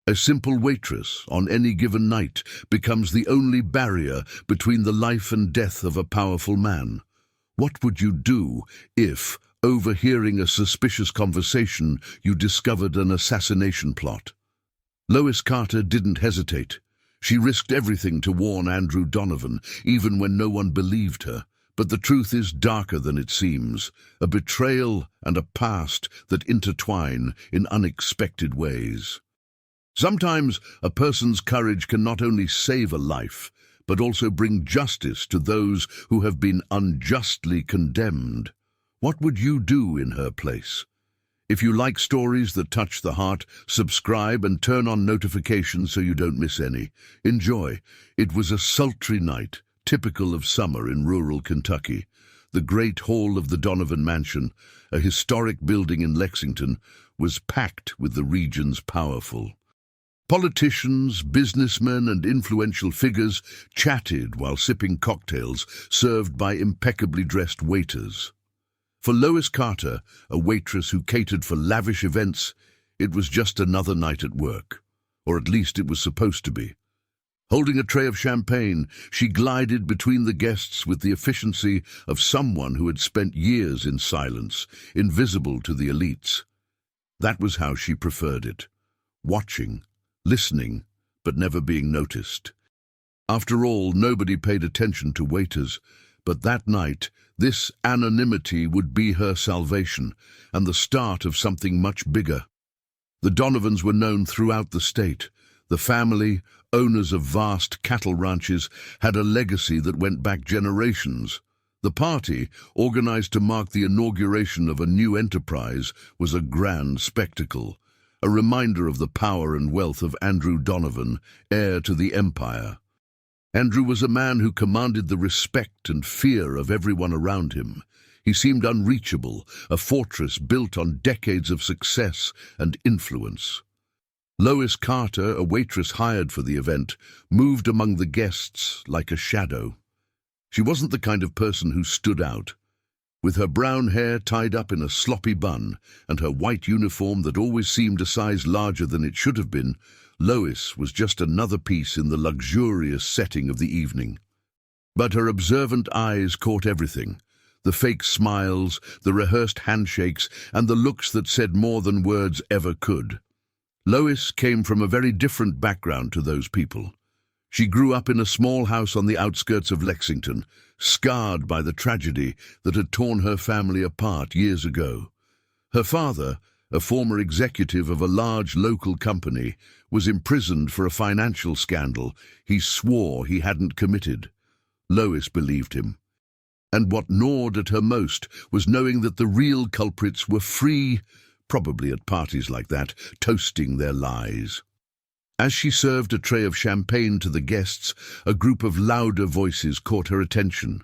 A simple waitress on any given night becomes the only barrier between the life and death of a powerful man. What would you do if, overhearing a suspicious conversation, you discovered an assassination plot? Lois Carter didn't hesitate. She risked everything to warn Andrew Donovan, even when no one believed her. But the truth is darker than it seems, a betrayal and a past that intertwine in unexpected ways. Sometimes a person's courage can not only save a life, but also bring justice to those who have been unjustly condemned. What would you do in her place? If you like stories that touch the heart, subscribe and turn on notifications so you don't miss any. Enjoy. It was a sultry night, typical of summer in rural Kentucky. The great hall of the Donovan Mansion, a historic building in Lexington, was packed with the region's powerful. Politicians, businessmen, and influential figures chatted while sipping cocktails served by impeccably dressed waiters. For Lois Carter, a waitress who catered for lavish events, it was just another night at work, or at least it was supposed to be. Holding a tray of champagne, she glided between the guests with the efficiency of someone who had spent years in silence, invisible to the elites. That was how she preferred it, watching, listening, but never being noticed. After all, nobody paid attention to waiters, but that night, this anonymity would be her salvation and the start of something much bigger. The Donovans were known throughout the state. The family, owners of vast cattle ranches, had a legacy that went back generations. The party, organized to mark the inauguration of a new enterprise, was a grand spectacle, a reminder of the power and wealth of Andrew Donovan, heir to the empire. Andrew was a man who commanded the respect and fear of everyone around him. He seemed unreachable, a fortress built on decades of success and influence. Lois Carter, a waitress hired for the event, moved among the guests like a shadow. She wasn't the kind of person who stood out. With her brown hair tied up in a sloppy bun and her white uniform that always seemed a size larger than it should have been, Lois was just another piece in the luxurious setting of the evening. But her observant eyes caught everything: the fake smiles, the rehearsed handshakes, and the looks that said more than words ever could. Lois came from a very different background to those people. She grew up in a small house on the outskirts of Lexington, scarred by the tragedy that had torn her family apart years ago. Her father, a former executive of a large local company, was imprisoned for a financial scandal he swore he hadn't committed. Lois believed him. And what gnawed at her most was knowing that the real culprits were free, probably at parties like that, toasting their lies. As she served a tray of champagne to the guests, a group of louder voices caught her attention.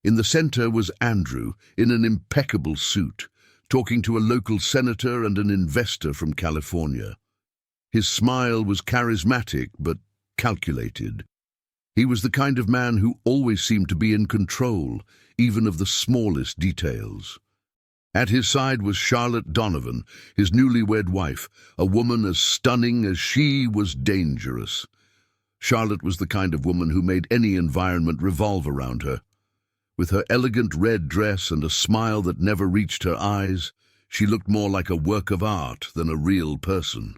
In the center was Andrew, in an impeccable suit, talking to a local senator and an investor from California. His smile was charismatic but calculated. He was the kind of man who always seemed to be in control, even of the smallest details. At his side was Charlotte Donovan, his newlywed wife, a woman as stunning as she was dangerous. Charlotte was the kind of woman who made any environment revolve around her. With her elegant red dress and a smile that never reached her eyes, she looked more like a work of art than a real person.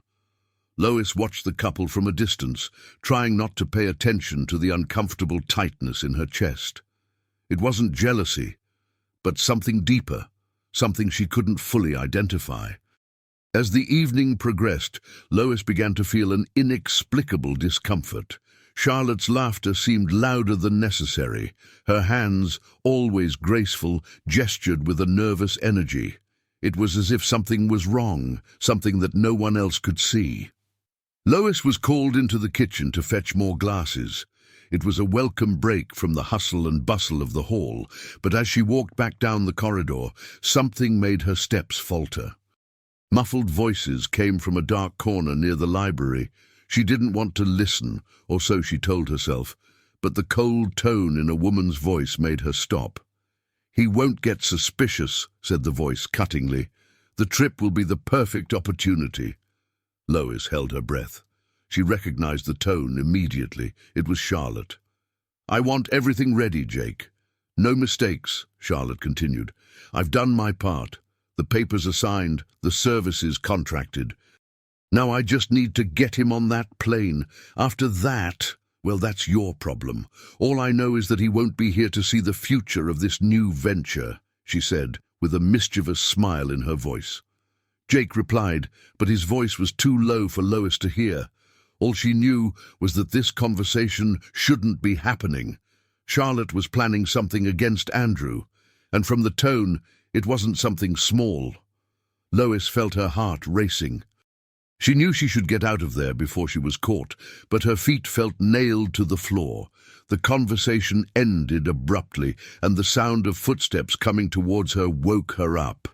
Lois watched the couple from a distance, trying not to pay attention to the uncomfortable tightness in her chest. It wasn't jealousy, but something deeper. Something she couldn't fully identify. As the evening progressed, Lois began to feel an inexplicable discomfort. Charlotte's laughter seemed louder than necessary. Her hands, always graceful, gestured with a nervous energy. It was as if something was wrong, something that no one else could see. Lois was called into the kitchen to fetch more glasses. It was a welcome break from the hustle and bustle of the hall, but as she walked back down the corridor, something made her steps falter. Muffled voices came from a dark corner near the library. She didn't want to listen, or so she told herself, but the cold tone in a woman's voice made her stop. "He won't get suspicious," said the voice cuttingly. "The trip will be the perfect opportunity." Lois held her breath. She recognized the tone immediately. It was Charlotte. "I want everything ready, Jake. No mistakes," Charlotte continued. "I've done my part. The papers are signed, the services contracted. Now I just need to get him on that plane. After that, well, that's your problem. All I know is that he won't be here to see the future of this new venture," she said, with a mischievous smile in her voice. Jake replied, but his voice was too low for Lois to hear. All she knew was that this conversation shouldn't be happening. Charlotte was planning something against Andrew, and from the tone, it wasn't something small. Lois felt her heart racing. She knew she should get out of there before she was caught, but her feet felt nailed to the floor. The conversation ended abruptly, and the sound of footsteps coming towards her woke her up.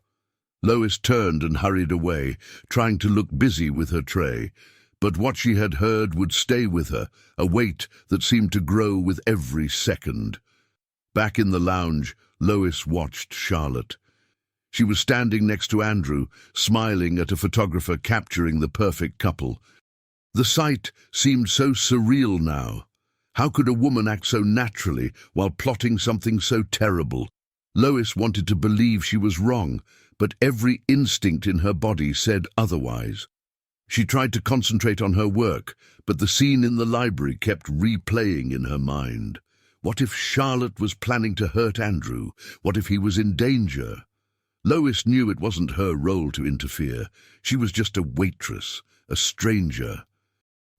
Lois turned and hurried away, trying to look busy with her tray. But what she had heard would stay with her, a weight that seemed to grow with every second. Back in the lounge, Lois watched Charlotte. She was standing next to Andrew, smiling at a photographer capturing the perfect couple. The sight seemed so surreal now. How could a woman act so naturally while plotting something so terrible? Lois wanted to believe she was wrong, but every instinct in her body said otherwise. She tried to concentrate on her work, but the scene in the library kept replaying in her mind. What if Charlotte was planning to hurt Andrew? What if he was in danger? Lois knew it wasn't her role to interfere. She was just a waitress, a stranger.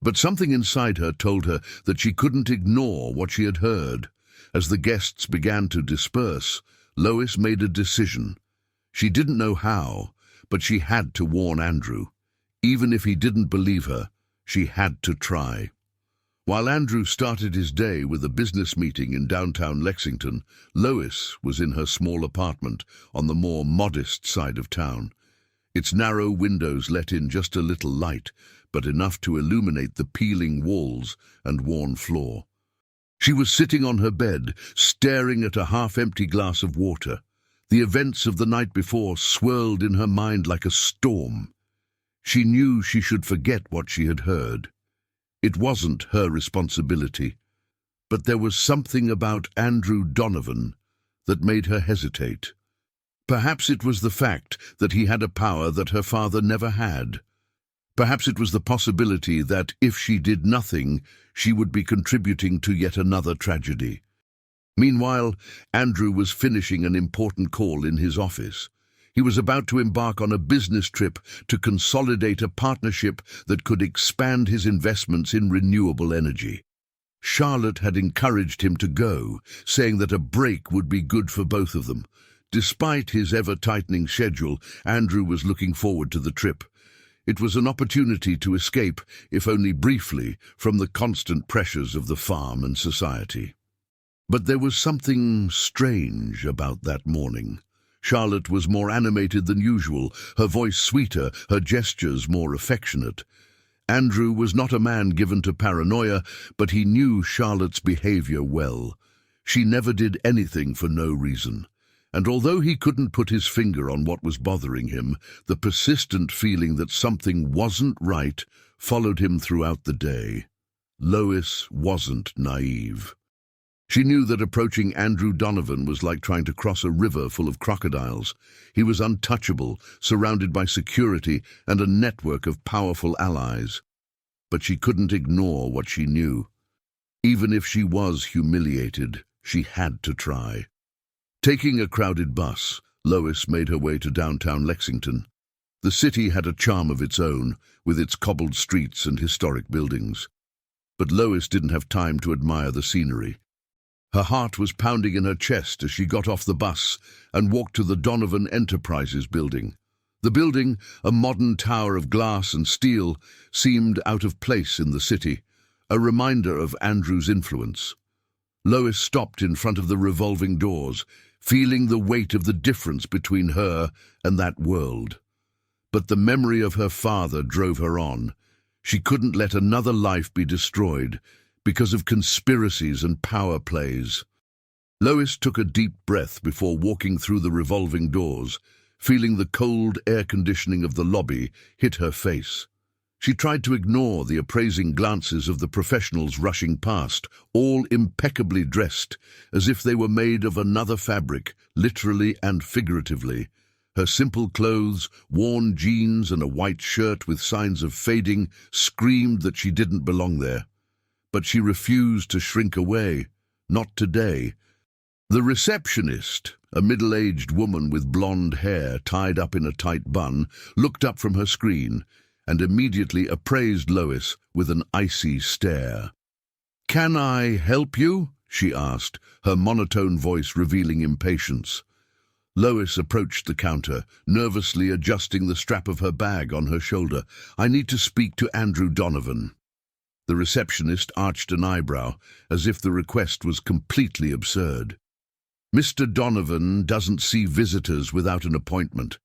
But something inside her told her that she couldn't ignore what she had heard. As the guests began to disperse, Lois made a decision. She didn't know how, but she had to warn Andrew. Even if he didn't believe her, she had to try. While Andrew started his day with a business meeting in downtown Lexington, Lois was in her small apartment on the more modest side of town. Its narrow windows let in just a little light, but enough to illuminate the peeling walls and worn floor. She was sitting on her bed, staring at a half-empty glass of water. The events of the night before swirled in her mind like a storm. She knew she should forget what she had heard. It wasn't her responsibility, but there was something about Andrew Donovan that made her hesitate. Perhaps it was the fact that he had a power that her father never had. Perhaps it was the possibility that if she did nothing, she would be contributing to yet another tragedy. Meanwhile, Andrew was finishing an important call in his office. He was about to embark on a business trip to consolidate a partnership that could expand his investments in renewable energy. Charlotte had encouraged him to go, saying that a break would be good for both of them. Despite his ever-tightening schedule, Andrew was looking forward to the trip. It was an opportunity to escape, if only briefly, from the constant pressures of the farm and society. But there was something strange about that morning. Charlotte was more animated than usual, her voice sweeter, her gestures more affectionate. Andrew was not a man given to paranoia, but he knew Charlotte's behavior well. She never did anything for no reason. And although he couldn't put his finger on what was bothering him, the persistent feeling that something wasn't right followed him throughout the day. Lois wasn't naive. She knew that approaching Andrew Donovan was like trying to cross a river full of crocodiles. He was untouchable, surrounded by security and a network of powerful allies. But she couldn't ignore what she knew. Even if she was humiliated, she had to try. Taking a crowded bus, Lois made her way to downtown Lexington. The city had a charm of its own, with its cobbled streets and historic buildings. But Lois didn't have time to admire the scenery. Her heart was pounding in her chest as she got off the bus and walked to the Donovan Enterprises building. The building, a modern tower of glass and steel, seemed out of place in the city, a reminder of Andrew's influence. Lois stopped in front of the revolving doors, feeling the weight of the difference between her and that world. But the memory of her father drove her on. She couldn't let another life be destroyed because of conspiracies and power plays. Lois took a deep breath before walking through the revolving doors, feeling the cold air conditioning of the lobby hit her face. She tried to ignore the appraising glances of the professionals rushing past, all impeccably dressed, as if they were made of another fabric, literally and figuratively. Her simple clothes, worn jeans and a white shirt with signs of fading, screamed that she didn't belong there. But she refused to shrink away. Not today. The receptionist, a middle-aged woman with blonde hair tied up in a tight bun, looked up from her screen and immediately appraised Lois with an icy stare. "Can I help you?" she asked, her monotone voice revealing impatience. Lois approached the counter, nervously adjusting the strap of her bag on her shoulder. "I need to speak to Andrew Donovan." The receptionist arched an eyebrow, as if the request was completely absurd. "Mr. Donovan doesn't see visitors without an appointment.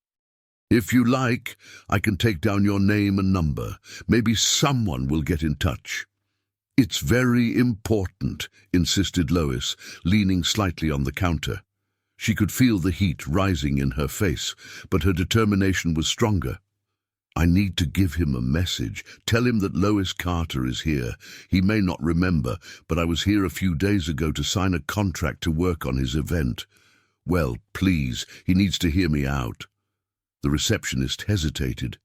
If you like, I can take down your name and number. Maybe someone will get in touch." "It's very important," insisted Lois, leaning slightly on the counter. She could feel the heat rising in her face, but her determination was stronger. "I need to give him a message. Tell him that Lois Carter is here. He may not remember, but I was here a few days ago to sign a contract to work on his event. Well, please, he needs to hear me out." The receptionist hesitated.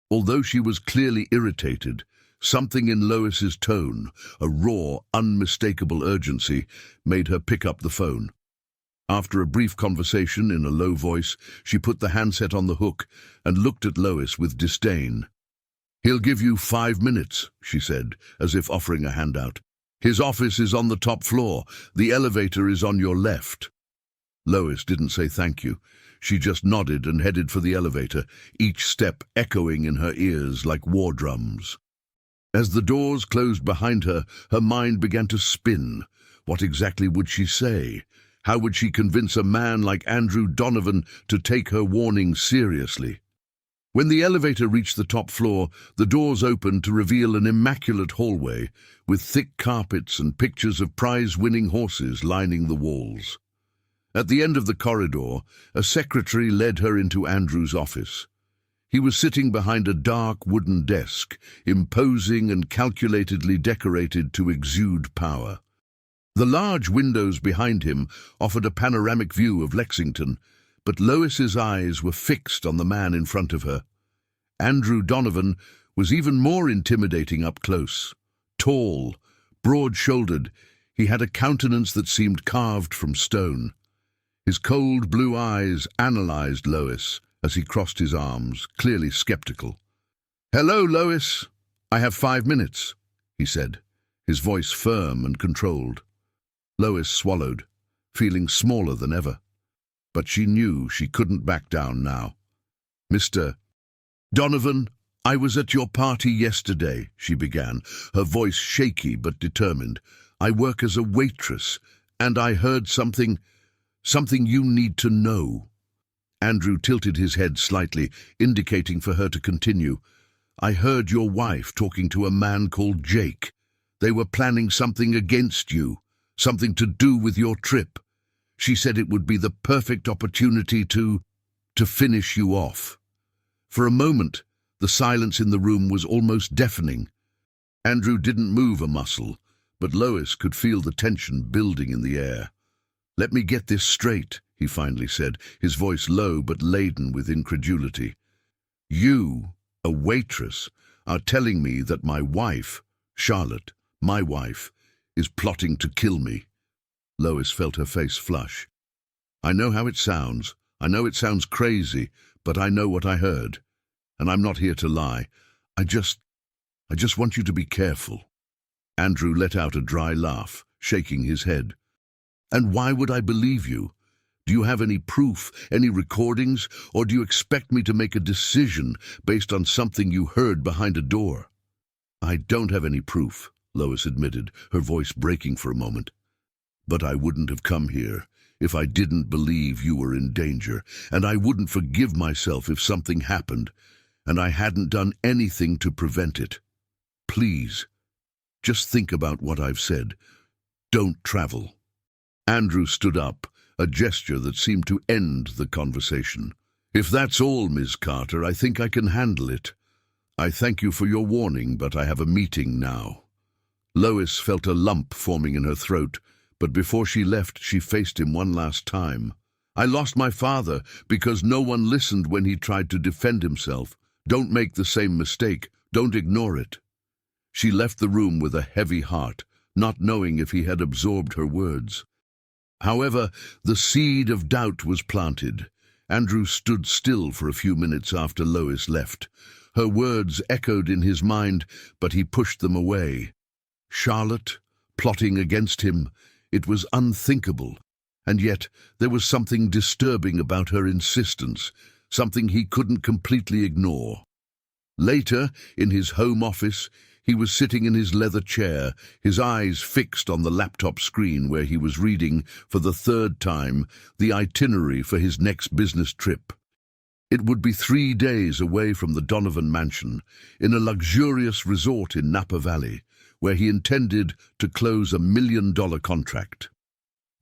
Although she was clearly irritated, something in Lois's tone, a raw, unmistakable urgency, made her pick up the phone. After a brief conversation in a low voice, she put the handset on the hook and looked at Lois with disdain. "He'll give you 5 minutes," she said, as if offering a handout. "His office is on the top floor. The elevator is on your left." Lois didn't say thank you. She just nodded and headed for the elevator, each step echoing in her ears like war drums. As the doors closed behind her, her mind began to spin. What exactly would she say? How would she convince a man like Andrew Donovan to take her warning seriously? When the elevator reached the top floor, the doors opened to reveal an immaculate hallway, with thick carpets and pictures of prize-winning horses lining the walls. At the end of the corridor, a secretary led her into Andrew's office. He was sitting behind a dark wooden desk, imposing and calculatedly decorated to exude power. The large windows behind him offered a panoramic view of Lexington, but Lois's eyes were fixed on the man in front of her. Andrew Donovan was even more intimidating up close. Tall, broad-shouldered, he had a countenance that seemed carved from stone. His cold blue eyes analyzed Lois as he crossed his arms, clearly skeptical. "Hello, Lois. I have 5 minutes," he said, his voice firm and controlled. Lois swallowed, feeling smaller than ever. But she knew she couldn't back down now. "Mr. Donovan, I was at your party yesterday," she began, her voice shaky but determined. "I work as a waitress, and I heard something you need to know." Andrew tilted his head slightly, indicating for her to continue. "I heard your wife talking to a man called Jake. They were planning something against you, something to do with your trip. She said it would be the perfect opportunity to finish you off." For a moment, the silence in the room was almost deafening. Andrew didn't move a muscle, but Lois could feel the tension building in the air. "Let me get this straight," he finally said, his voice low but laden with incredulity. "You, a waitress, are telling me that my wife, Charlotte, my wife, is plotting to kill me." Lois felt her face flush. "I know how it sounds. I know it sounds crazy, but I know what I heard. And I'm not here to lie. I just want you to be careful." Andrew let out a dry laugh, shaking his head. "And why would I believe you? Do you have any proof, any recordings, or do you expect me to make a decision based on something you heard behind a door?" "I don't have any proof," Lois admitted, her voice breaking for a moment. "But I wouldn't have come here if I didn't believe you were in danger, and I wouldn't forgive myself if something happened, and I hadn't done anything to prevent it. Please, just think about what I've said. Don't travel." Andrew stood up, a gesture that seemed to end the conversation. "If that's all, Ms. Carter, I think I can handle it. I thank you for your warning, but I have a meeting now. Lois felt a lump forming in her throat, but before she left, she faced him one last time. I lost my father because no one listened when he tried to defend himself. Don't make the same mistake. Don't ignore it. She left the room with a heavy heart, not knowing if he had absorbed her words. However, the seed of doubt was planted. Andrew stood still for a few minutes after Lois left. Her words echoed in his mind, but he pushed them away. Charlotte, plotting against him, it was unthinkable. And yet there was something disturbing about her insistence, something he couldn't completely ignore. Later, in his home office, he was sitting in his leather chair, his eyes fixed on the laptop screen where he was reading, for the third time, the itinerary for his next business trip. It would be 3 days away from the Donovan mansion, in a luxurious resort in Napa Valley, where he intended to close $1 million contract.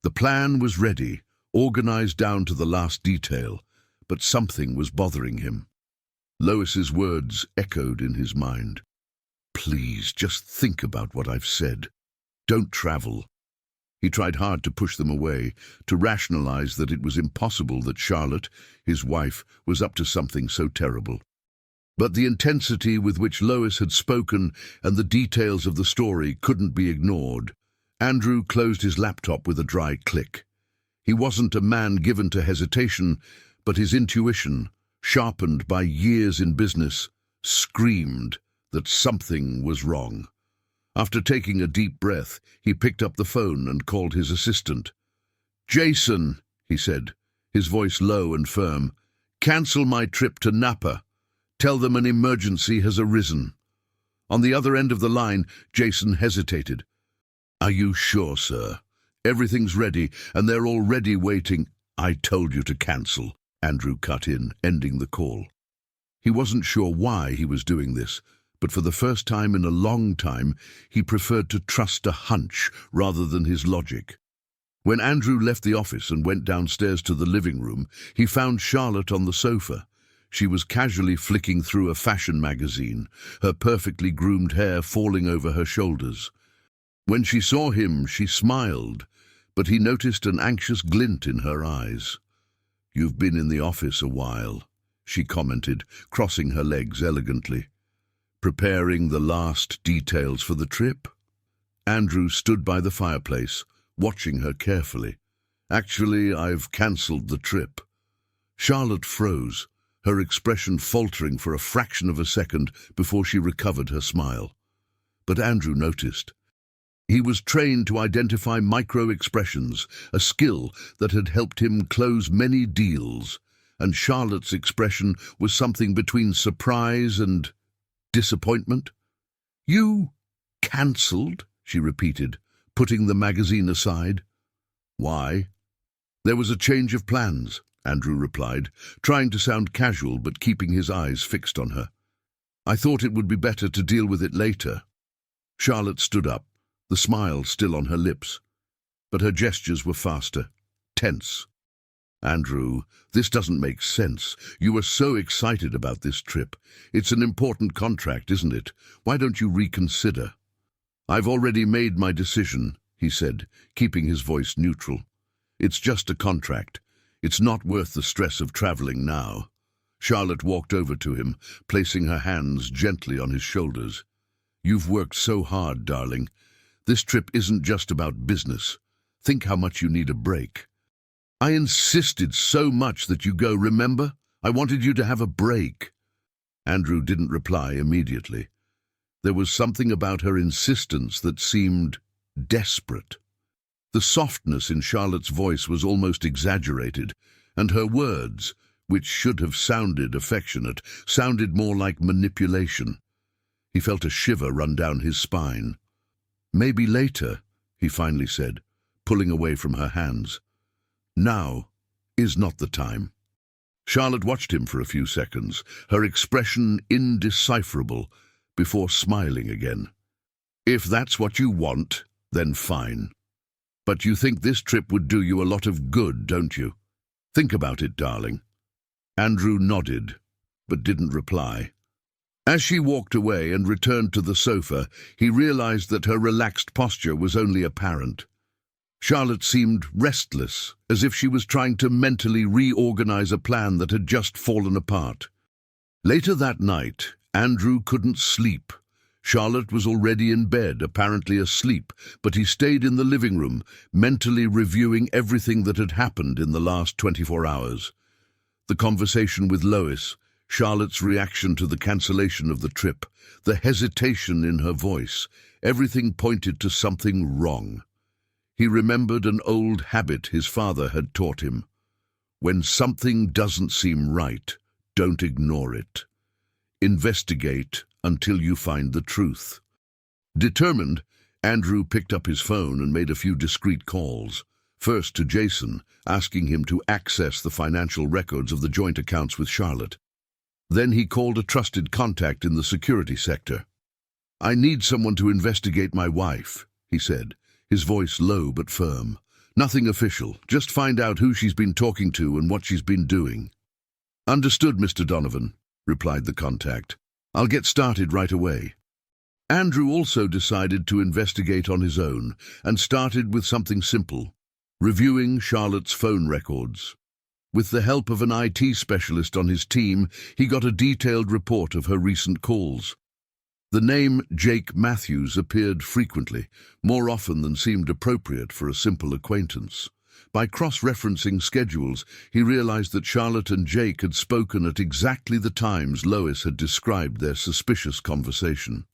The plan was ready, organized down to the last detail, but something was bothering him. Lois's words echoed in his mind. Please, just think about what I've said. Don't travel. He tried hard to push them away, to rationalize that it was impossible that Charlotte, his wife, was up to something so terrible. But the intensity with which Lois had spoken and the details of the story couldn't be ignored. Andrew closed his laptop with a dry click. He wasn't a man given to hesitation, but his intuition, sharpened by years in business, screamed that something was wrong. After taking a deep breath, he picked up the phone and called his assistant. "Jason," he said, his voice low and firm, "cancel my trip to Napa. Tell them an emergency has arisen." On the other end of the line, Jason hesitated. "Are you sure, sir? Everything's ready, and they're already waiting." "I told you to cancel," Andrew cut in, ending the call. He wasn't sure why he was doing this, but for the first time in a long time, he preferred to trust a hunch rather than his logic. When Andrew left the office and went downstairs to the living room, he found Charlotte on the sofa. She was casually flicking through a fashion magazine, her perfectly groomed hair falling over her shoulders. When she saw him, she smiled, but he noticed an anxious glint in her eyes. "You've been in the office a while," she commented, crossing her legs elegantly. "Preparing the last details for the trip?" Andrew stood by the fireplace, watching her carefully. "Actually, I've cancelled the trip." Charlotte froze, her expression faltering for a fraction of a second before she recovered her smile. But Andrew noticed. He was trained to identify micro-expressions, a skill that had helped him close many deals, and Charlotte's expression was something between surprise and disappointment. "You cancelled?" she repeated, putting the magazine aside. "Why?" "There was a change of plans," Andrew replied, trying to sound casual but keeping his eyes fixed on her. "I thought it would be better to deal with it later." Charlotte stood up, the smile still on her lips, but her gestures were faster, tense. "Andrew, this doesn't make sense. You were so excited about this trip. It's an important contract, isn't it? Why don't you reconsider?" "I've already made my decision," he said, keeping his voice neutral. "It's just a contract. It's not worth the stress of traveling now." Charlotte walked over to him, placing her hands gently on his shoulders. "You've worked so hard, darling. This trip isn't just about business. Think how much you need a break." "I insisted so much that you go, remember? I wanted you to have a break." Andrew didn't reply immediately. There was something about her insistence that seemed desperate. The softness in Charlotte's voice was almost exaggerated, and her words, which should have sounded affectionate, sounded more like manipulation. He felt a shiver run down his spine. "Maybe later," he finally said, pulling away from her hands. "Now is not the time." Charlotte watched him for a few seconds, her expression indecipherable, before smiling again. "If that's what you want, then fine. But you think this trip would do you a lot of good, don't you? Think about it, darling." Andrew nodded, but didn't reply. As she walked away and returned to the sofa, he realized that her relaxed posture was only apparent. Charlotte seemed restless, as if she was trying to mentally reorganize a plan that had just fallen apart. Later that night, Andrew couldn't sleep. Charlotte was already in bed, apparently asleep, but he stayed in the living room, mentally reviewing everything that had happened in the last 24 hours. The conversation with Lois, Charlotte's reaction to the cancellation of the trip, the hesitation in her voice, everything pointed to something wrong. He remembered an old habit his father had taught him. When something doesn't seem right, don't ignore it. Investigate until you find the truth. Determined, Andrew picked up his phone and made a few discreet calls. First to Jason, asking him to access the financial records of the joint accounts with Charlotte. Then he called a trusted contact in the security sector. "I need someone to investigate my wife," he said, his voice low but firm. "Nothing official, just find out who she's been talking to and what she's been doing." "Understood, Mr. Donovan," replied the contact. "I'll get started right away." Andrew also decided to investigate on his own and started with something simple, reviewing Charlotte's phone records. With the help of an IT specialist on his team, he got a detailed report of her recent calls. The name Jake Matthews appeared frequently, more often than seemed appropriate for a simple acquaintance. By cross-referencing schedules, he realized that Charlotte and Jake had spoken at exactly the times Lois had described their suspicious conversation.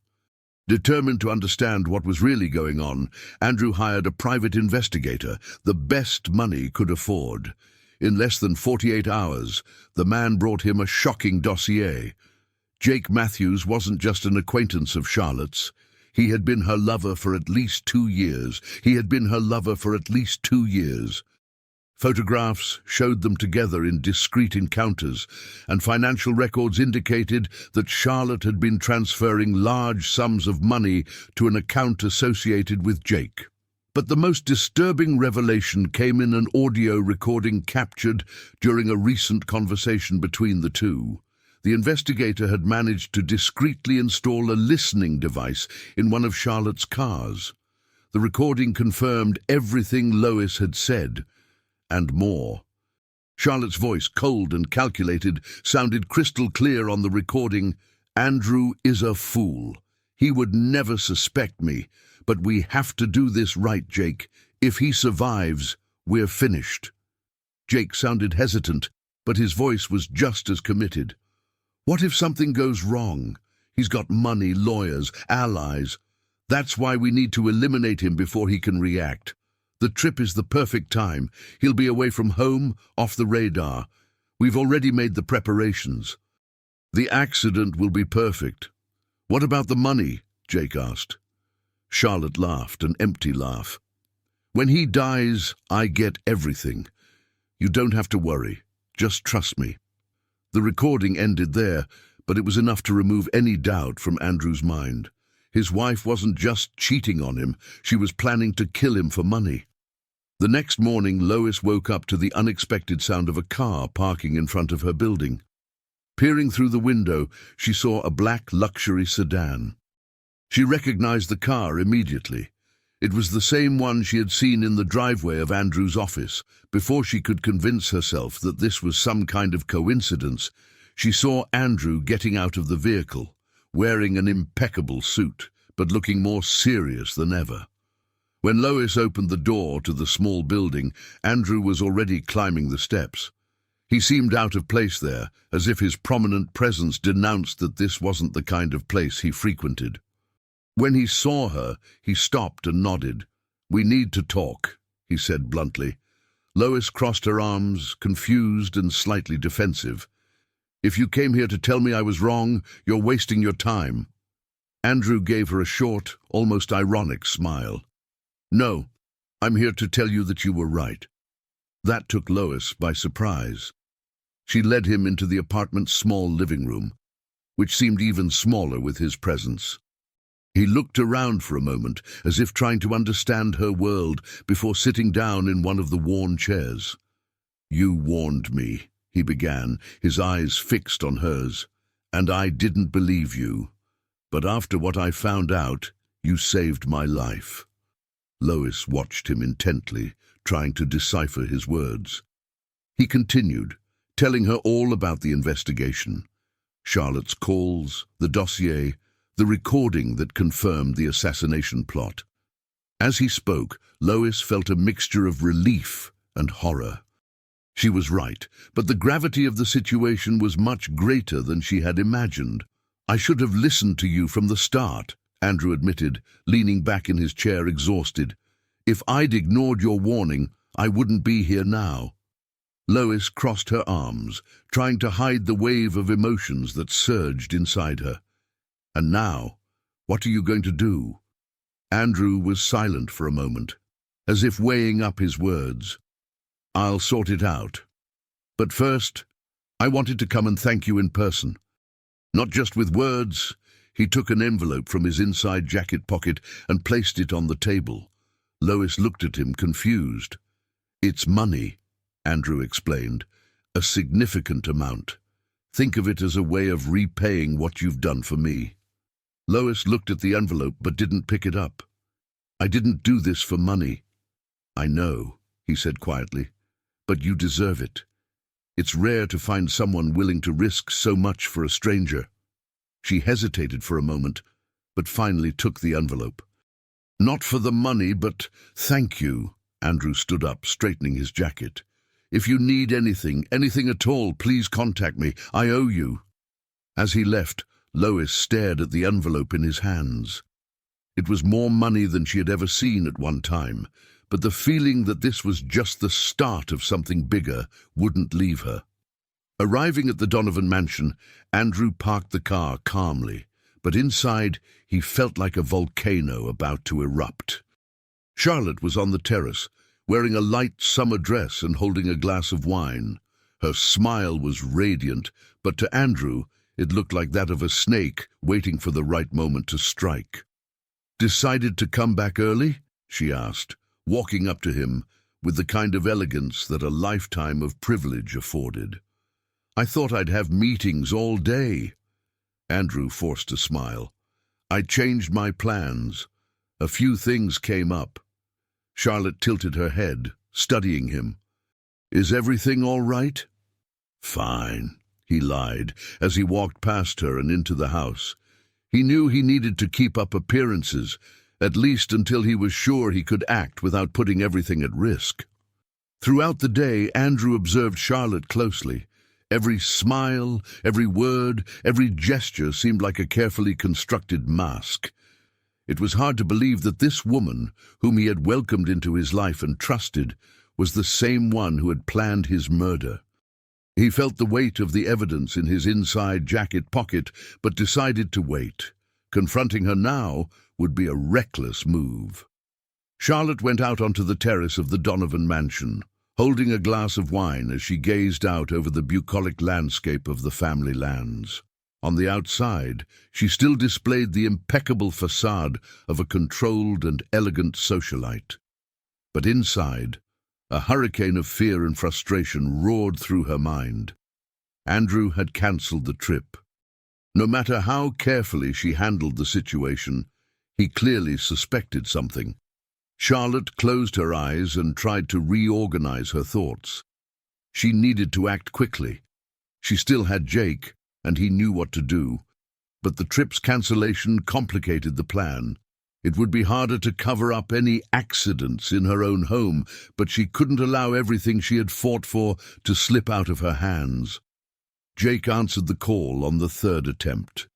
Determined to understand what was really going on, Andrew hired a private investigator, the best money could afford. In less than 48 hours, the man brought him a shocking dossier. Jake Matthews wasn't just an acquaintance of Charlotte's. He had been her lover for at least 2 years. Photographs showed them together in discreet encounters, and financial records indicated that Charlotte had been transferring large sums of money to an account associated with Jake. But the most disturbing revelation came in an audio recording captured during a recent conversation between the two. The investigator had managed to discreetly install a listening device in one of Charlotte's cars. The recording confirmed everything Lois had said, and more. Charlotte's voice, cold and calculated, sounded crystal clear on the recording. "Andrew is a fool. He would never suspect me. But we have to do this right, Jake. If he survives, we're finished." Jake sounded hesitant, but his voice was just as committed. "What if something goes wrong? He's got money, lawyers, allies. That's why we need to eliminate him before he can react. The trip is the perfect time. He'll be away from home, off the radar. We've already made the preparations. The accident will be perfect." "What about the money?" Jake asked. Charlotte laughed, an empty laugh. "When he dies, I get everything. You don't have to worry. Just trust me." The recording ended there, but it was enough to remove any doubt from Andrew's mind. His wife wasn't just cheating on him, she was planning to kill him for money. The next morning, Lois woke up to the unexpected sound of a car parking in front of her building. Peering through the window, she saw a black luxury sedan. She recognized the car immediately. It was the same one she had seen in the driveway of Andrew's office. Before she could convince herself that this was some kind of coincidence, she saw Andrew getting out of the vehicle, wearing an impeccable suit, but looking more serious than ever. When Lois opened the door to the small building, Andrew was already climbing the steps. He seemed out of place there, as if his prominent presence denounced that this wasn't the kind of place he frequented. When he saw her, he stopped and nodded. "We need to talk," he said bluntly. Lois crossed her arms, confused and slightly defensive. "If you came here to tell me I was wrong, you're wasting your time." Andrew gave her a short, almost ironic smile. "No, I'm here to tell you that you were right." That took Lois by surprise. She led him into the apartment's small living room, which seemed even smaller with his presence. He looked around for a moment, as if trying to understand her world, before sitting down in one of the worn chairs. "You warned me," he began, his eyes fixed on hers, and I didn't believe you. But after what I found out, you saved my life." Lois watched him intently, trying to decipher his words. He continued, telling her all about the investigation. Charlotte's calls, the dossier, the recording that confirmed the assassination plot. As he spoke, Lois felt a mixture of relief and horror. She was right, but the gravity of the situation was much greater than she had imagined. "I should have listened to you from the start," Andrew admitted, leaning back in his chair exhausted. "If I'd ignored your warning, I wouldn't be here now." Lois crossed her arms, trying to hide the wave of emotions that surged inside her. "And now, what are you going to do?" Andrew was silent for a moment, as if weighing up his words. "I'll sort it out. But first, I wanted to come and thank you in person. Not just with words." He took an envelope from his inside jacket pocket and placed it on the table. Lois looked at him, confused. "It's money," Andrew explained. "A significant amount. Think of it as a way of repaying what you've done for me." Lois looked at the envelope but didn't pick it up. "I didn't do this for money." "I know," he said quietly, "but you deserve it. It's rare to find someone willing to risk so much for a stranger." She hesitated for a moment, but finally took the envelope. "Not for the money, but thank you." Andrew stood up, straightening his jacket. "If you need anything at all, please contact me. I owe you." As he left, Lois stared at the envelope in his hands. It was more money than she had ever seen at one time, but the feeling that this was just the start of something bigger wouldn't leave her. Arriving at the Donovan mansion, Andrew parked the car calmly, but inside he felt like a volcano about to erupt. Charlotte was on the terrace, wearing a light summer dress and holding a glass of wine. Her smile was radiant, but to Andrew it looked like that of a snake waiting for the right moment to strike. "Decided to come back early?" she asked, walking up to him with the kind of elegance that a lifetime of privilege afforded. "I thought I'd have meetings all day." Andrew forced a smile. "I changed my plans. A few things came up." Charlotte tilted her head, studying him. "Is everything all right?" "Fine," he lied as he walked past her and into the house. He knew he needed to keep up appearances, at least until he was sure he could act without putting everything at risk. Throughout the day, Andrew observed Charlotte closely. Every smile, every word, every gesture seemed like a carefully constructed mask. It was hard to believe that this woman, whom he had welcomed into his life and trusted, was the same one who had planned his murder. He felt the weight of the evidence in his inside jacket pocket, but decided to wait. Confronting her now would be a reckless move. Charlotte went out onto the terrace of the Donovan mansion, holding a glass of wine as she gazed out over the bucolic landscape of the family lands. On the outside, she still displayed the impeccable facade of a controlled and elegant socialite. But inside, a hurricane of fear and frustration roared through her mind. Andrew had cancelled the trip. No matter how carefully she handled the situation, he clearly suspected something. Charlotte closed her eyes and tried to reorganize her thoughts. She needed to act quickly. She still had Jake, and he knew what to do. But the trip's cancellation complicated the plan. It would be harder to cover up any accidents in her own home, but she couldn't allow everything she had fought for to slip out of her hands. Jake answered the call on the third attempt.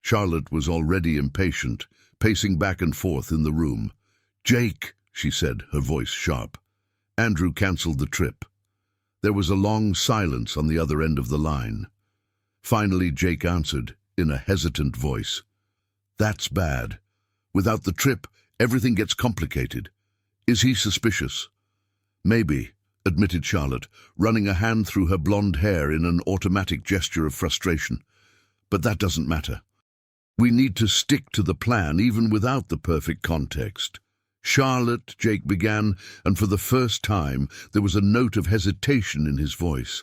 Charlotte was already impatient, pacing back and forth in the room. "Jake," she said, her voice sharp. Andrew cancelled the trip. There was a long silence on the other end of the line. Finally, Jake answered, in a hesitant voice. "That's bad. Without the trip, everything gets complicated. Is he suspicious?" "Maybe," admitted Charlotte, running a hand through her blonde hair in an automatic gesture of frustration. "But that doesn't matter. We need to stick to the plan even without the perfect context." "Charlotte," Jake began, and for the first time there was a note of hesitation in his voice.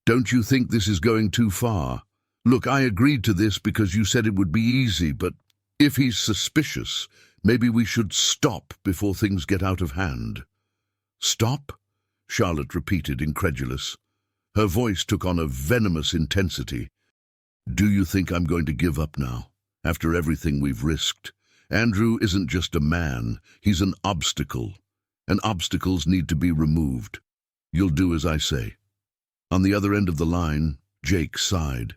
"Don't you think this is going too far?" Look, I agreed to this because you said it would be easy, but if he's suspicious, maybe we should stop before things get out of hand." "Stop?" Charlotte repeated, incredulous. Her voice took on a venomous intensity. "Do you think I'm going to give up now, after everything we've risked? Andrew isn't just a man, he's an obstacle, and obstacles need to be removed. You'll do as I say." On the other end of the line, Jake sighed.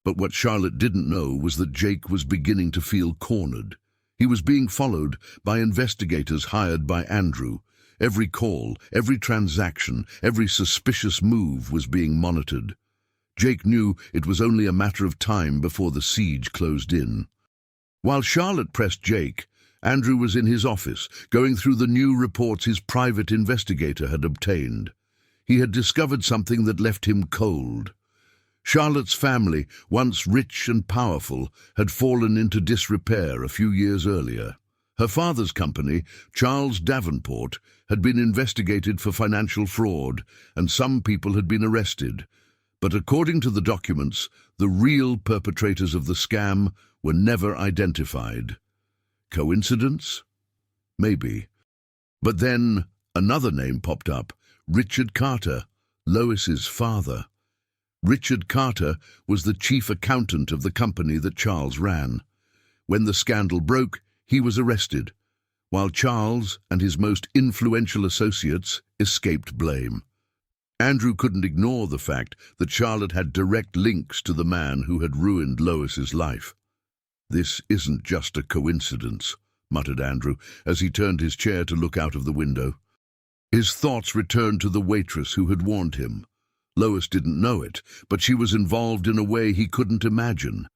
But what Charlotte didn't know was that Jake was beginning to feel cornered. He was being followed by investigators hired by Andrew. Every call, every transaction, every suspicious move was being monitored. Jake knew it was only a matter of time before the siege closed in. While Charlotte pressed Jake, Andrew was in his office, going through the new reports his private investigator had obtained. He had discovered something that left him cold. Charlotte's family, once rich and powerful, had fallen into disrepair a few years earlier. Her father's company, Charles Davenport, had been investigated for financial fraud, and some people had been arrested. But according to the documents, the real perpetrators of the scam were never identified. Coincidence? Maybe. But then another name popped up, Richard Carter, Lois's father. Richard Carter was the chief accountant of the company that Charles ran. When the scandal broke, he was arrested, while Charles and his most influential associates escaped blame. Andrew couldn't ignore the fact that Charlotte had direct links to the man who had ruined Lois's life. "This isn't just a coincidence," muttered Andrew as he turned his chair to look out of the window. His thoughts returned to the waitress who had warned him. Lois didn't know it, but she was involved in a way he couldn't imagine.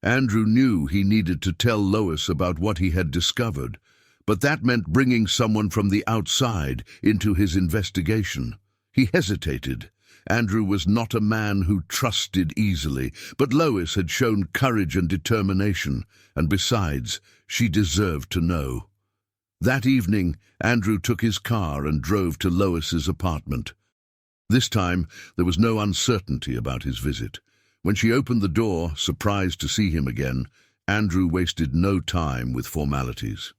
Andrew knew he needed to tell Lois about what he had discovered, but that meant bringing someone from the outside into his investigation. He hesitated. Andrew was not a man who trusted easily, but Lois had shown courage and determination, and besides, she deserved to know. That evening, Andrew took his car and drove to Lois's apartment. This time, there was no uncertainty about his visit. When she opened the door, surprised to see him again, Andrew wasted no time with formalities.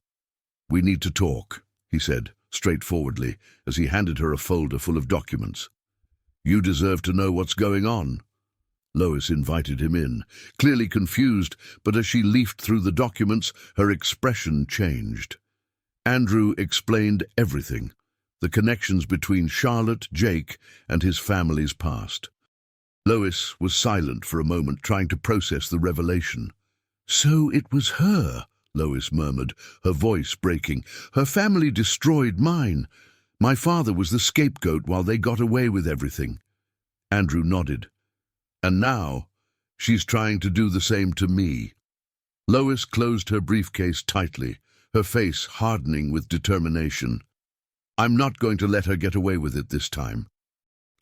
"We need to talk," he said, straightforwardly, as he handed her a folder full of documents. "You deserve to know what's going on." Lois invited him in, clearly confused, but as she leafed through the documents, her expression changed. Andrew explained everything, the connections between Charlotte, Jake, and his family's past. Lois was silent for a moment, trying to process the revelation. "So it was her," Lois murmured, her voice breaking. "Her family destroyed mine. My father was the scapegoat while they got away with everything." Andrew nodded. "And now, she's trying to do the same to me." Lois closed her briefcase tightly, her face hardening with determination. "I'm not going to let her get away with it this time."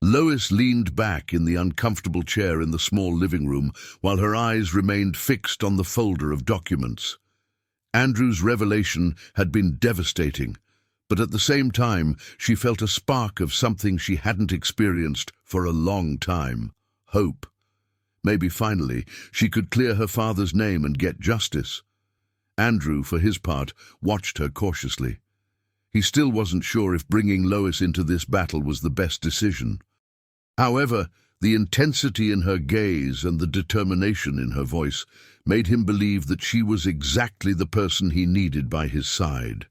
Lois leaned back in the uncomfortable chair in the small living room while her eyes remained fixed on the folder of documents. Andrew's revelation had been devastating, but at the same time she felt a spark of something she hadn't experienced for a long time: hope. Maybe finally she could clear her father's name and get justice. Andrew, for his part, watched her cautiously. He still wasn't sure if bringing Lois into this battle was the best decision. However, the intensity in her gaze and the determination in her voice made him believe that she was exactly the person he needed by his side.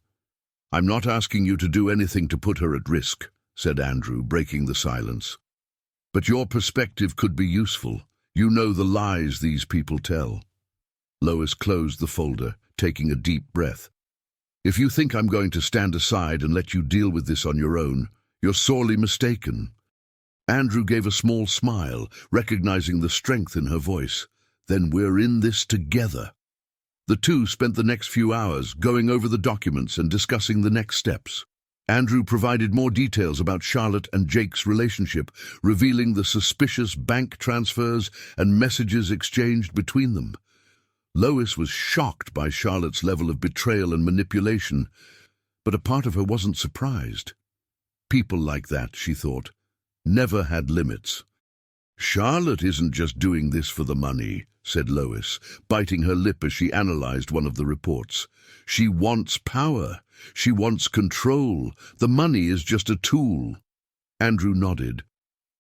"I'm not asking you to do anything to put her at risk," said Andrew, breaking the silence. "But your perspective could be useful. You know the lies these people tell." Lois closed the folder, taking a deep breath. "If you think I'm going to stand aside and let you deal with this on your own, you're sorely mistaken." Andrew gave a small smile, recognizing the strength in her voice. "Then we're in this together." The two spent the next few hours going over the documents and discussing the next steps. Andrew provided more details about Charlotte and Jake's relationship, revealing the suspicious bank transfers and messages exchanged between them. Lois was shocked by Charlotte's level of betrayal and manipulation, but a part of her wasn't surprised. People like that, she thought, never had limits. "Charlotte isn't just doing this for the money," said Lois, biting her lip as she analyzed one of the reports. "She wants power. She wants control. The money is just a tool." Andrew nodded.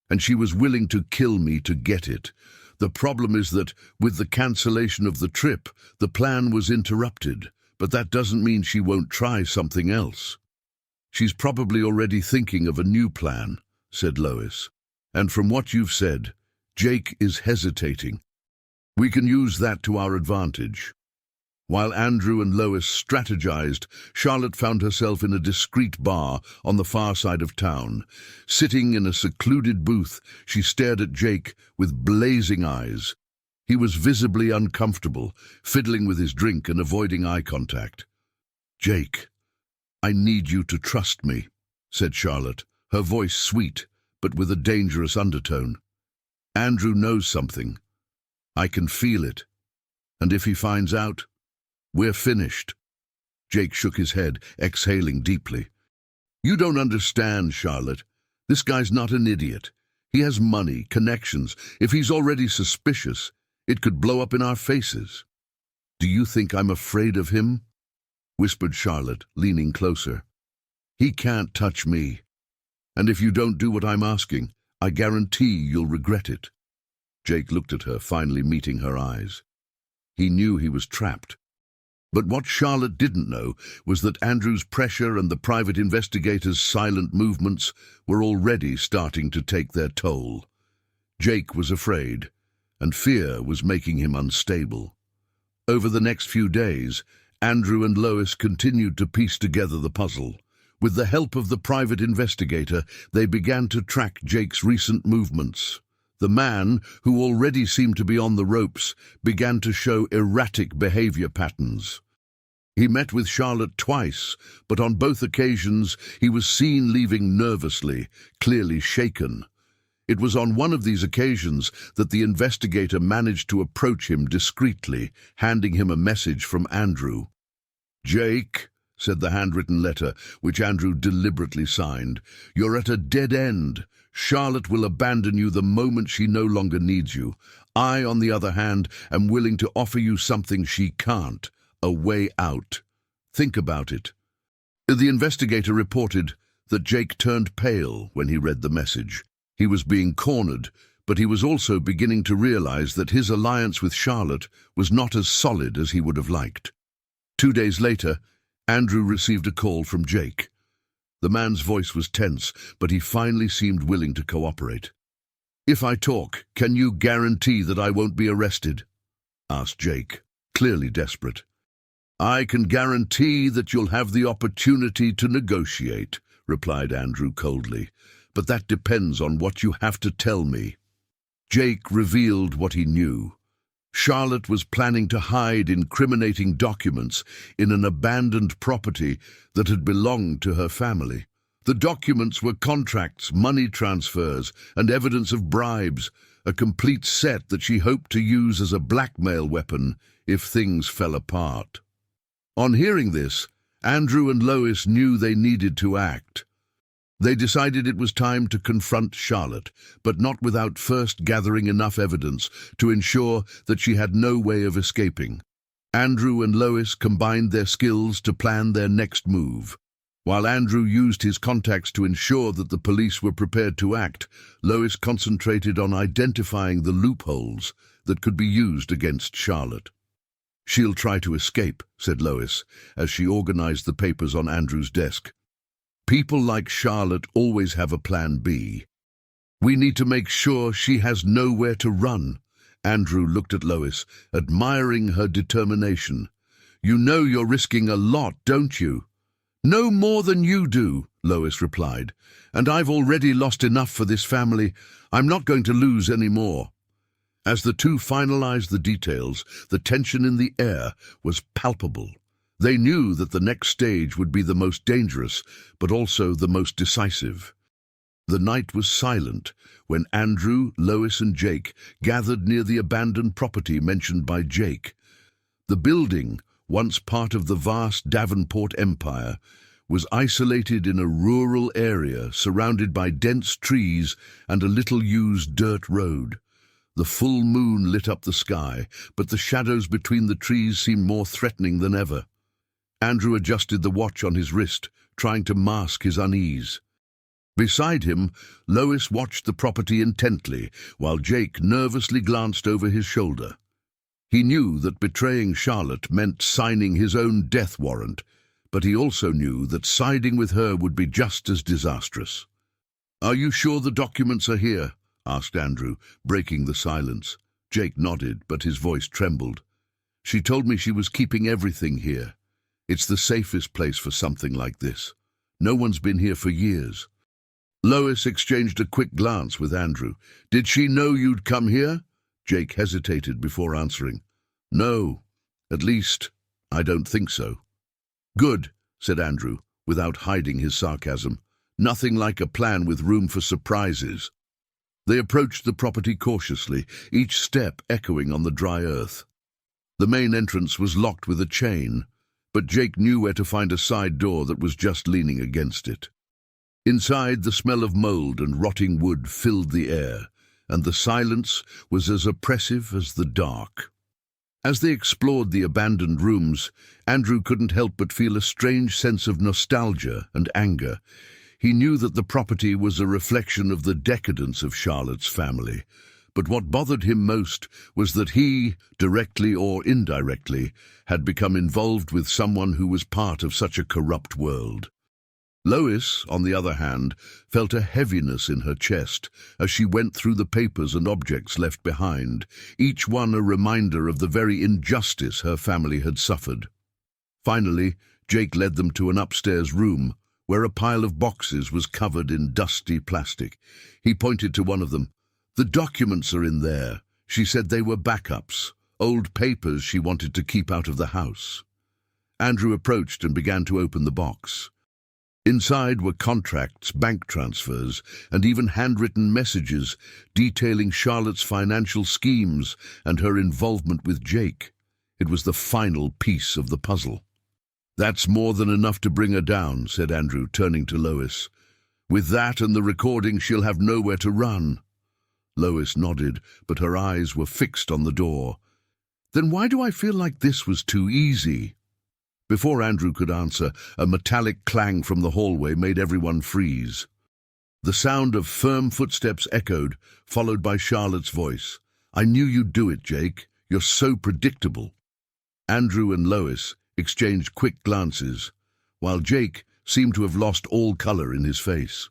"And she was willing to kill me to get it. The problem is that, with the cancellation of the trip, the plan was interrupted. But that doesn't mean she won't try something else." "She's probably already thinking of a new plan," said Lois. "And from what you've said, Jake is hesitating. We can use that to our advantage." While Andrew and Lois strategized, Charlotte found herself in a discreet bar on the far side of town. Sitting in a secluded booth, she stared at Jake with blazing eyes. He was visibly uncomfortable, fiddling with his drink and avoiding eye contact. "Jake, I need you to trust me," said Charlotte, her voice sweet, but with a dangerous undertone. "Andrew knows something. I can feel it. And if he finds out, we're finished." Jake shook his head, exhaling deeply. "You don't understand, Charlotte. This guy's not an idiot. He has money, connections. If he's already suspicious, it could blow up in our faces." "Do you think I'm afraid of him?" whispered Charlotte, leaning closer. "He can't touch me. And if you don't do what I'm asking, I guarantee you'll regret it." Jake looked at her, finally meeting her eyes. He knew he was trapped. But what Charlotte didn't know was that Andrew's pressure and the private investigator's silent movements were already starting to take their toll. Jake was afraid, and fear was making him unstable. Over the next few days, Andrew and Lois continued to piece together the puzzle. With the help of the private investigator, they began to track Jake's recent movements. The man, who already seemed to be on the ropes, began to show erratic behavior patterns. He met with Charlotte twice, but on both occasions he was seen leaving nervously, clearly shaken. It was on one of these occasions that the investigator managed to approach him discreetly, handing him a message from Andrew. "Jake," said the handwritten letter, which Andrew deliberately signed, "you're at a dead end. Charlotte will abandon you the moment she no longer needs you. I, on the other hand, am willing to offer you something she can't, a way out. Think about it." The investigator reported that Jake turned pale when he read the message. He was being cornered, but he was also beginning to realize that his alliance with Charlotte was not as solid as he would have liked. 2 days later, Andrew received a call from Jake. The man's voice was tense, but he finally seemed willing to cooperate. "If I talk, can you guarantee that I won't be arrested?" asked Jake, clearly desperate. "I can guarantee that you'll have the opportunity to negotiate," replied Andrew coldly, "but that depends on what you have to tell me." Jake revealed what he knew. Charlotte was planning to hide incriminating documents in an abandoned property that had belonged to her family. The documents were contracts, money transfers, and evidence of bribes, a complete set that she hoped to use as a blackmail weapon if things fell apart. On hearing this, Andrew and Lois knew they needed to act. They decided it was time to confront Charlotte, but not without first gathering enough evidence to ensure that she had no way of escaping. Andrew and Lois combined their skills to plan their next move. While Andrew used his contacts to ensure that the police were prepared to act, Lois concentrated on identifying the loopholes that could be used against Charlotte. "She'll try to escape," said Lois, as she organized the papers on Andrew's desk. "People like Charlotte always have a plan B. We need to make sure she has nowhere to run." Andrew looked at Lois, admiring her determination. "You know you're risking a lot, don't you?" "No more than you do," Lois replied. "And I've already lost enough for this family. I'm not going to lose any more." As the two finalized the details, the tension in the air was palpable. They knew that the next stage would be the most dangerous, but also the most decisive. The night was silent when Andrew, Lois, and Jake gathered near the abandoned property mentioned by Jake. The building, once part of the vast Davenport empire, was isolated in a rural area surrounded by dense trees and a little-used dirt road. The full moon lit up the sky, but the shadows between the trees seemed more threatening than ever. Andrew adjusted the watch on his wrist, trying to mask his unease. Beside him, Lois watched the property intently, while Jake nervously glanced over his shoulder. He knew that betraying Charlotte meant signing his own death warrant, but he also knew that siding with her would be just as disastrous. "Are you sure the documents are here?" asked Andrew, breaking the silence. Jake nodded, but his voice trembled. "She told me she was keeping everything here. It's the safest place for something like this. No one's been here for years." Lois exchanged a quick glance with Andrew. "Did she know you'd come here?" Jake hesitated before answering. "No, at least, I don't think so." "Good," said Andrew, without hiding his sarcasm. "Nothing like a plan with room for surprises." They approached the property cautiously, each step echoing on the dry earth. The main entrance was locked with a chain, but Jake knew where to find a side door that was just leaning against it. Inside, the smell of mold and rotting wood filled the air, and the silence was as oppressive as the dark. As they explored the abandoned rooms, Andrew couldn't help but feel a strange sense of nostalgia and anger. He knew that the property was a reflection of the decadence of Charlotte's family, but what bothered him most was that he, directly or indirectly, had become involved with someone who was part of such a corrupt world. Lois, on the other hand, felt a heaviness in her chest as she went through the papers and objects left behind, each one a reminder of the very injustice her family had suffered. Finally, Jake led them to an upstairs room, where a pile of boxes was covered in dusty plastic. He pointed to one of them. "The documents are in there." She said they were backups, old papers she wanted to keep out of the house. Andrew approached and began to open the box. Inside were contracts, bank transfers, and even handwritten messages detailing Charlotte's financial schemes and her involvement with Jake. It was the final piece of the puzzle. "That's more than enough to bring her down," said Andrew, turning to Lois. "With that and the recording, she'll have nowhere to run." Lois nodded, but her eyes were fixed on the door. "Then why do I feel like this was too easy?" Before Andrew could answer, a metallic clang from the hallway made everyone freeze. The sound of firm footsteps echoed, followed by Charlotte's voice. "I knew you'd do it, Jake. You're so predictable." Andrew and Lois exchanged quick glances, while Jake seemed to have lost all color in his face.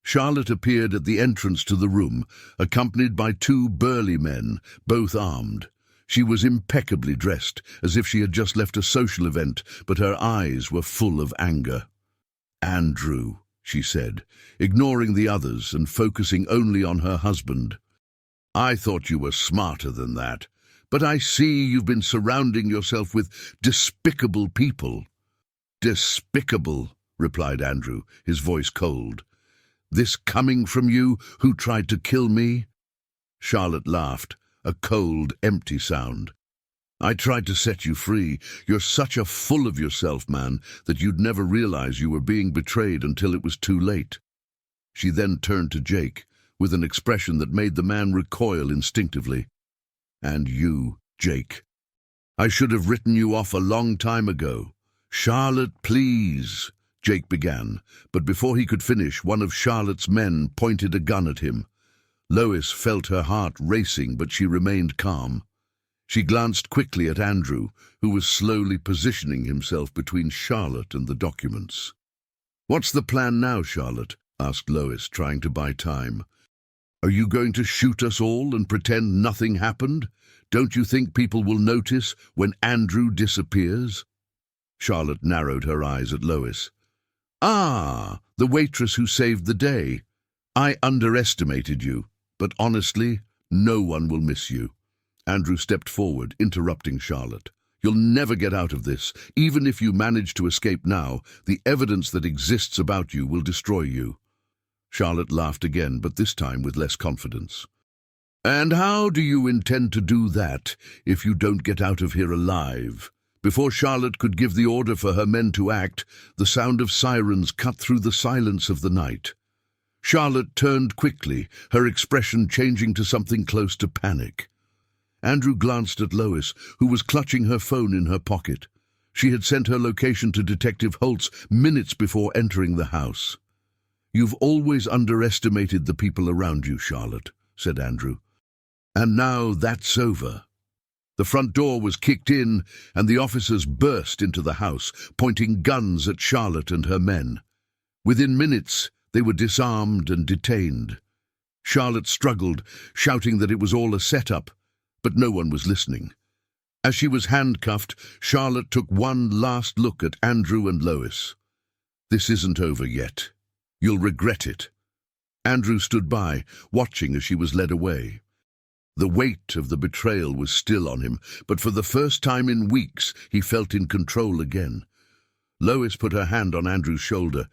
Charlotte appeared at the entrance to the room, accompanied by two burly men, both armed. She was impeccably dressed, as if she had just left a social event, but her eyes were full of anger. "Andrew," she said, ignoring the others and focusing only on her husband. "I thought you were smarter than that, but I see you've been surrounding yourself with despicable people." "Despicable," replied Andrew, his voice cold. "This coming from you, who tried to kill me?" Charlotte laughed, a cold, empty sound. "I tried to set you free. You're such a fool of yourself, man, that you'd never realize you were being betrayed until it was too late." She then turned to Jake, with an expression that made the man recoil instinctively. "And you, Jake. I should have written you off a long time ago." "Charlotte, please," Jake began, but before he could finish, one of Charlotte's men pointed a gun at him. Lois felt her heart racing, but she remained calm. She glanced quickly at Andrew, who was slowly positioning himself between Charlotte and the documents. "What's the plan now, Charlotte?" asked Lois, trying to buy time. "Are you going to shoot us all and pretend nothing happened? Don't you think people will notice when Andrew disappears?" Charlotte narrowed her eyes at Lois. "Ah, the waitress who saved the day. I underestimated you. But honestly, no one will miss you." Andrew stepped forward, interrupting Charlotte. "You'll never get out of this. Even if you manage to escape now, the evidence that exists about you will destroy you." Charlotte laughed again, but this time with less confidence. "And how do you intend to do that if you don't get out of here alive?" Before Charlotte could give the order for her men to act, the sound of sirens cut through the silence of the night. Charlotte turned quickly, her expression changing to something close to panic. Andrew glanced at Lois, who was clutching her phone in her pocket. She had sent her location to Detective Holtz minutes before entering the house. "You've always underestimated the people around you, Charlotte," said Andrew. "And now that's over." The front door was kicked in, and the officers burst into the house, pointing guns at Charlotte and her men. Within minutes, they were disarmed and detained. Charlotte struggled, shouting that it was all a setup, but no one was listening. As she was handcuffed, Charlotte took one last look at Andrew and Lois. "This isn't over yet. You'll regret it." Andrew stood by, watching as she was led away. The weight of the betrayal was still on him, but for the first time in weeks he felt in control again. Lois put her hand on Andrew's shoulder.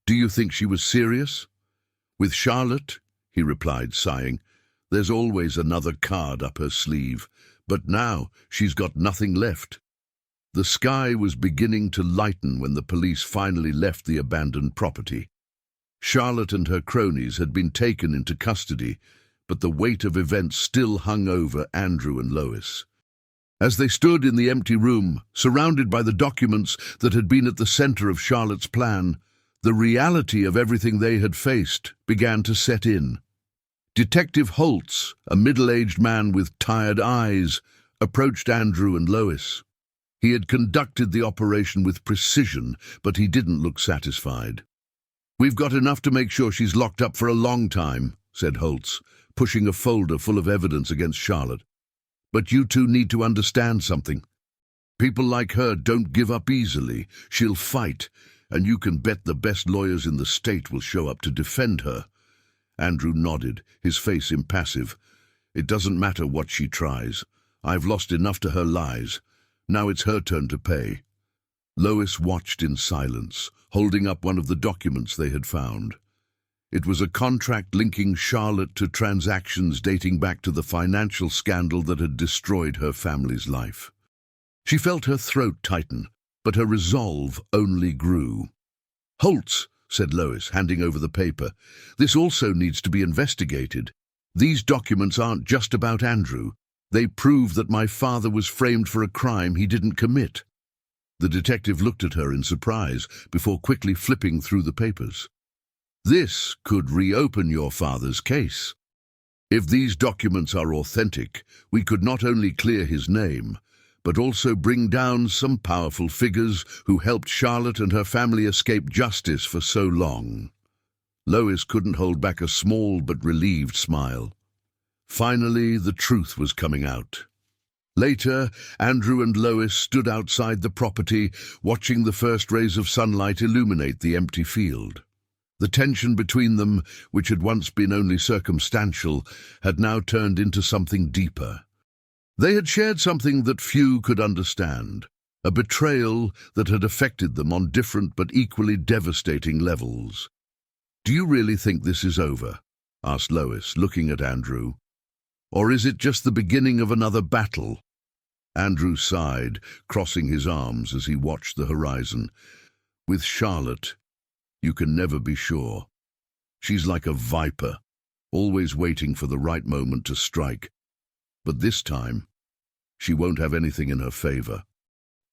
"Do you think she was serious?" "With Charlotte," he replied, sighing, "there's always another card up her sleeve, but now she's got nothing left." The sky was beginning to lighten when the police finally left the abandoned property. Charlotte and her cronies had been taken into custody, but the weight of events still hung over Andrew and Lois. As they stood in the empty room, surrounded by the documents that had been at the center of Charlotte's plan, the reality of everything they had faced began to set in. Detective Holtz, a middle-aged man with tired eyes, approached Andrew and Lois. He had conducted the operation with precision, but he didn't look satisfied. "We've got enough to make sure she's locked up for a long time," said Holtz, pushing a folder full of evidence against Charlotte. "But you two need to understand something. People like her don't give up easily. She'll fight, and you can bet the best lawyers in the state will show up to defend her." Andrew nodded, his face impassive. "It doesn't matter what she tries. I've lost enough to her lies. Now it's her turn to pay." Lois watched in silence, holding up one of the documents they had found. It was a contract linking Charlotte to transactions dating back to the financial scandal that had destroyed her family's life. She felt her throat tighten, but her resolve only grew. "Holtz," said Lois, handing over the paper, "this also needs to be investigated. These documents aren't just about Andrew. They prove that my father was framed for a crime he didn't commit." The detective looked at her in surprise before quickly flipping through the papers. "This could reopen your father's case. If these documents are authentic, we could not only clear his name, but also bring down some powerful figures who helped Charlotte and her family escape justice for so long." Lois couldn't hold back a small but relieved smile. Finally, the truth was coming out. Later, Andrew and Lois stood outside the property, watching the first rays of sunlight illuminate the empty field. The tension between them, which had once been only circumstantial, had now turned into something deeper. They had shared something that few could understand, a betrayal that had affected them on different but equally devastating levels. "Do you really think this is over?" asked Lois, looking at Andrew. "Or is it just the beginning of another battle?" Andrew sighed, crossing his arms as he watched the horizon. "With Charlotte, you can never be sure. She's like a viper, always waiting for the right moment to strike. But this time, she won't have anything in her favor."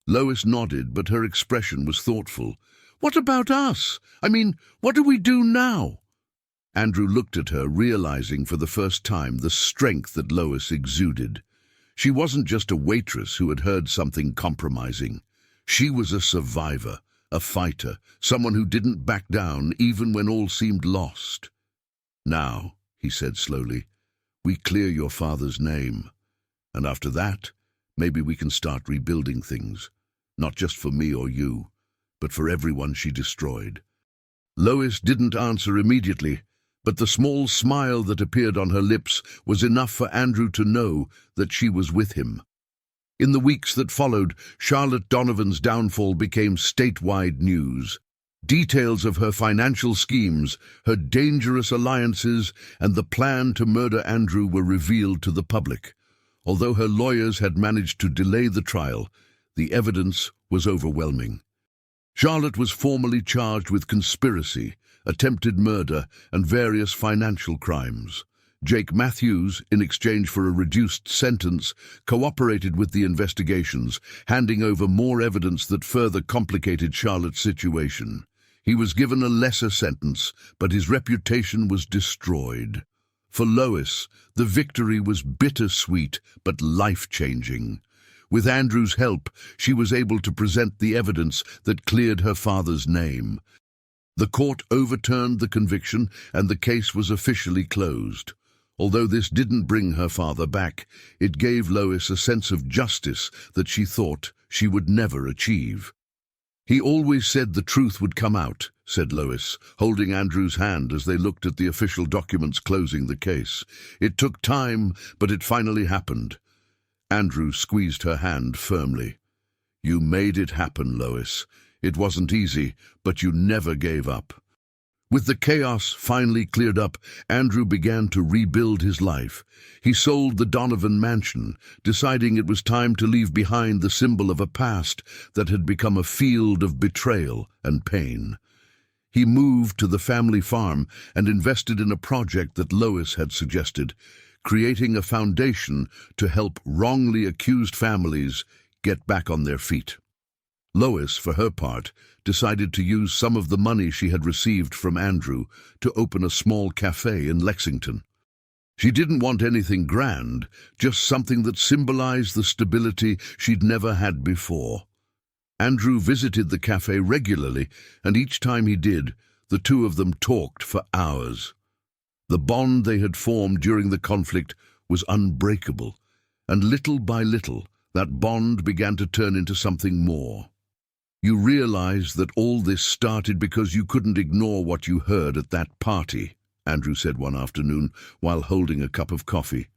Lois nodded, but her expression was thoughtful. "What about us? I mean, what do we do now?" Andrew looked at her, realizing for the first time the strength that Lois exuded. She wasn't just a waitress who had heard something compromising. She was a survivor, a fighter, someone who didn't back down even when all seemed lost. "Now," he said slowly, "we clear your father's name. And after that, maybe we can start rebuilding things. Not just for me or you, but for everyone she destroyed." Lois didn't answer immediately, but the small smile that appeared on her lips was enough for Andrew to know that she was with him. In the weeks that followed, Charlotte Donovan's downfall became statewide news. Details of her financial schemes, her dangerous alliances, and the plan to murder Andrew were revealed to the public. Although her lawyers had managed to delay the trial, The evidence was overwhelming. Charlotte was formally charged with conspiracy, attempted murder, and various financial crimes. Jake Matthews, in exchange for a reduced sentence, cooperated with the investigations, handing over more evidence that further complicated Charlotte's situation. He was given a lesser sentence, but his reputation was destroyed. For Lois, the victory was bittersweet but life-changing. With Andrew's help, she was able to present the evidence that cleared her father's name. The court overturned the conviction and the case was officially closed. Although this didn't bring her father back, it gave Lois a sense of justice that she thought she would never achieve. "He always said the truth would come out," said Lois, holding Andrew's hand as they looked at the official documents closing the case. "It took time, but it finally happened." Andrew squeezed her hand firmly. "You made it happen, Lois. It wasn't easy, but you never gave up." With the chaos finally cleared up, Andrew began to rebuild his life. He sold the Donovan mansion, deciding it was time to leave behind the symbol of a past that had become a field of betrayal and pain. He moved to the family farm and invested in a project that Lois had suggested, creating a foundation to help wrongly accused families get back on their feet. Lois, for her part, decided to use some of the money she had received from Andrew to open a small cafe in Lexington. She didn't want anything grand, just something that symbolized the stability she'd never had before. Andrew visited the cafe regularly, and each time he did, the two of them talked for hours. The bond they had formed during the conflict was unbreakable, and little by little, that bond began to turn into something more. "You realize that all this started because you couldn't ignore what you heard at that party," Andrew said one afternoon while holding a cup of coffee.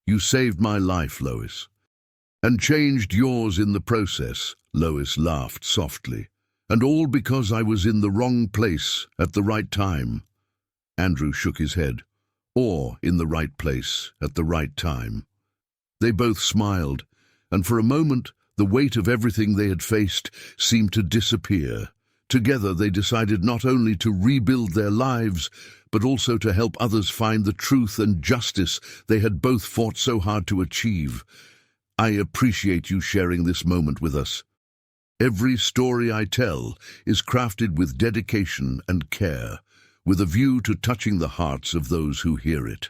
"You saved my life, Lois." "And changed yours in the process," Lois laughed softly. "And all because I was in the wrong place at the right time." Andrew shook his head. "Or in the right place at the right time." They both smiled, and for a moment, the weight of everything they had faced seemed to disappear. Together they decided not only to rebuild their lives, but also to help others find the truth and justice they had both fought so hard to achieve. "I appreciate you sharing this moment with us. Every story I tell is crafted with dedication and care, with a view to touching the hearts of those who hear it.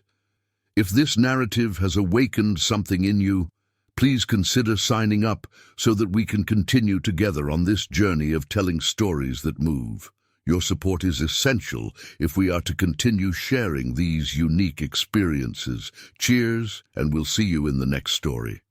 If this narrative has awakened something in you, please consider signing up so that we can continue together on this journey of telling stories that move. Your support is essential if we are to continue sharing these unique experiences. Cheers, and we'll see you in the next story.